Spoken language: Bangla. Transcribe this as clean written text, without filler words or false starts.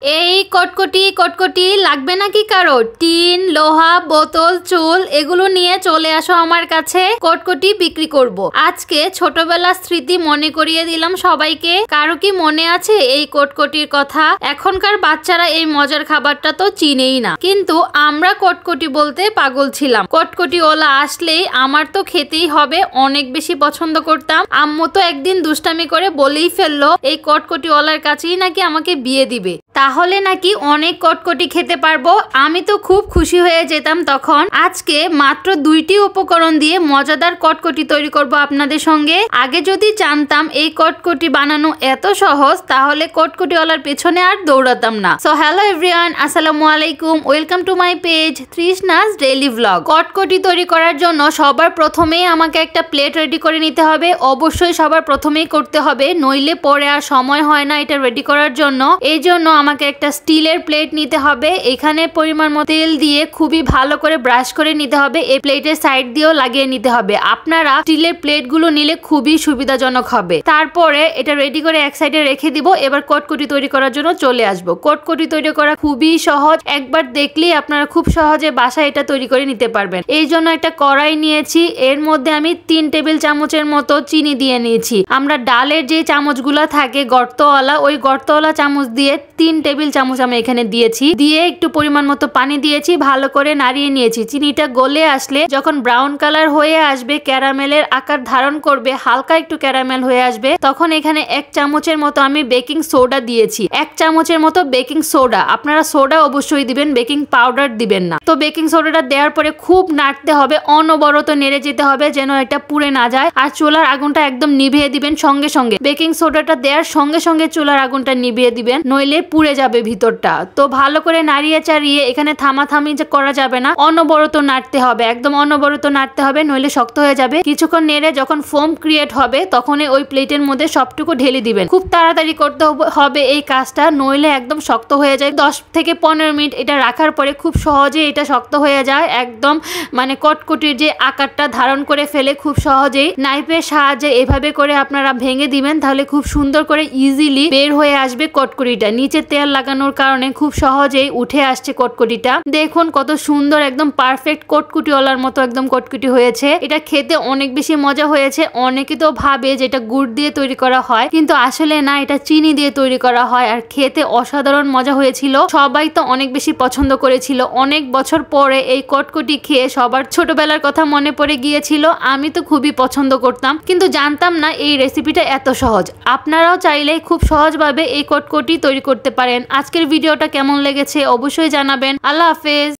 এই কটকটি কটকটি লাগবে নাকি কারো? টিন, লোহা, বোতল, চুল এগুলো নিয়ে চলে আসো আমার কাছে, কটকটি বিক্রি করব। আজকে ছোটবেলার স্মৃতি মনে করিয়ে দিলাম সবাইকে। কারো কি মনে আছে এই কটকটির কথা? এখনকার বাচ্চারা এই মজার খাবারটা তো চিনেই না, কিন্তু আমরা কটকটি বলতে পাগল ছিলাম। কটকটিওয়ালা আসলেই আমার তো খেতেই হবে, অনেক বেশি পছন্দ করতাম। আম্মু তো একদিন দুষ্টামি করে বলেই ফেললো এই কটকটিওয়ালার কাছেই নাকি আমাকে বিয়ে দিবে, তাহলে নাকি অনেক কটকটি খেতে পারবো। আমি তো খুব খুশি হয়ে যেতাম তখন। আজকে মাত্র 2টি উপকরণ দিয়ে মজাদার কটকটি তৈরি করব আপনাদের সঙ্গে। আগে যদি জানতাম এই কটকটি বানানো এত সহজ, তাহলে কটকটিওয়ালার পেছনে আর দৌড়াতাম না। সো হ্যালো এভরিওয়ান, আসসালামু আলাইকুম, welcome to my page Trishna's daily vlog. কটকটি তৈরি করার জন্য সবার প্রথমেই আমাকে একটা প্লেট রেডি করে নিতে হবে। অবশ্যই সবার প্রথমেই করতে হবে, নইলে পরে আর সময় হয় না এটা রেডি করার জন্য। এই জন্য আমাকে একটা স্টিলের প্লেট নিতে হবে। এখানে পরিমাণ মতো তেল দিয়ে খুবই ভালো করে ব্রাশ করে নিতে হবে। এই প্লেটের সাইড দিয়েও লাগিয়ে নিতে হবে। আপনারা স্টিলের প্লেটগুলো নিলে খুবই সুবিধাজনক হবে। তারপরে এটা রেডি করে এক সাইডে রেখে দিব। এবার কটকটি তৈরি করার জন্য চলে আসবো। কটকটি তৈরি করা খুবই সহজ, একবার দেখলেই আপনারা খুব সহজে বাসায় এটা তৈরি করে নিতে পারবেন। এই জন্য একটা কড়াই নিয়েছি, এর মধ্যে আমি 3 টেবিল চামচের মতো চিনি দিয়ে নিয়েছি। আমরা ডালের যে চামচগুলো থাকে গর্তওয়ালা, ওই গর্তওয়ালা চামচ দিয়ে 3 টেবিল চামচ আমি এখানে দিয়েছি। দিয়ে একটু পরিমাণ মতো পানি দিয়েছি, ভালো করে নাড়িয়ে নিয়েছি। চিনিটা গলে আসলে যখন ব্রাউন কালার হয়ে আসবে, ক্যারামেলের আকার ধারণ করবে, হালকা একটু ক্যারামেল হয়ে আসবে, তখন এখানে 1 চামচের মতো আমি বেকিং সোডা দিয়েছি। 1 চামচের মতো বেকিং সোডা, আপনারা সোডা অবশ্যই দিবেন, বেকিং পাউডার দিবেন না। তো বেকিং সোডাটা দেওয়ার পরে খুব নাড়তে হবে, অনবরত নেড়ে যেতে হবে যেন এটা পুড়ে না যায়। আর চুলার আগুনটা একদম নিভিয়ে দিবেন সঙ্গে সঙ্গে। বেকিং সোডাটা দেওয়ার সঙ্গে সঙ্গে চুলার আগুনটা নিভিয়ে দিবেন, নইলে পুড়ে যাবে ভিতরটা। তো ভালো করে নাড়িয়ে চাড়িয়ে, এখানে থামাথামি যে করা যাবে না, অনবরত নাড়তে হবে, একদম অনবরত নাড়তে হবে, নইলে শক্ত হয়ে যাবে। কিছুক্ষণ নেড়ে যখন ফোম ক্রিয়েট হবে, তখন ওই প্লেটের মধ্যে সবটুকু ঢেলে দিবেন। খুব তাড়াতাড়ি করতে হবে এই কাজটা, নইলে একদম শক্ত হয়ে যায়। 10 থেকে 15 মিনিট এটা রাখার পরে খুব সহজে এটা শক্ত হয়ে যায়, একদম মানে কটকটির যে আকারটা ধারণ করে ফেলে খুব সহজেই। নাইফের সাহায্যে এভাবে করে আপনারা ভেঙে দিবেন, তাহলে খুব সুন্দর করে ইজিলি বের হয়ে আসবে কটকটিটা। নিচে তেল লাগানোর কারণে খুব সহজেই উঠে আসছে কটকটিটা। দেখুন কত সুন্দর, একদম পারফেক্ট কটকটিওয়ালার মতো একদম কটকটি হয়েছে। এটা খেতে অনেক বেশি মজা হয়েছে। অনেকে তো ভাবে যে এটা গুড় দিয়ে তৈরি করা হয়, কিন্তু আসলে না, এটা চিনি দিয়ে তৈরি করা হয়। আর খেতে অসাধারণ মজা হয়েছিল, সবাই তো অনেক বেশি পছন্দ করেছিল। অনেক বছর পরে এই কটকটি খেয়ে সবার ছোটবেলার কথা মনে পড়ে গিয়েছিল। আমি তো খুবই পছন্দ করতাম, কিন্তু জানতাম না এই রেসিপিটা এত সহজ। আপনারাও চাইলে খুব সহজভাবে এই কটকটি তৈরি করতে পারেন। আজকের ভিডিওটা কেমন লেগেছে অবশ্যই জানাবেন। আল্লাহ হাফেজ।